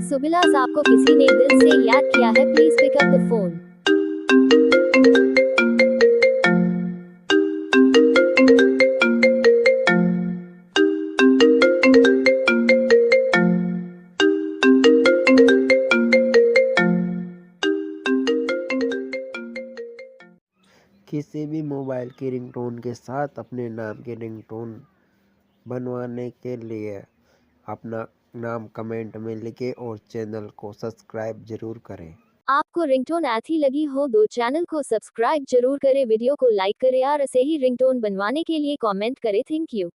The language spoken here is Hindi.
सुबिलास, आपको किसी ने दिल से याद किया है, please pick up the phone. किसी भी मोबाइल की रिंगटोन के साथ अपने नाम की रिंगटोन बनवाने के लिए अपना नाम कमेंट में लिखें और चैनल को सब्सक्राइब जरूर करें। आपको रिंगटोन अच्छी लगी हो तो चैनल को सब्सक्राइब जरूर करें, वीडियो को लाइक करें और ऐसे ही रिंगटोन बनवाने के लिए कमेंट करें। Thank you.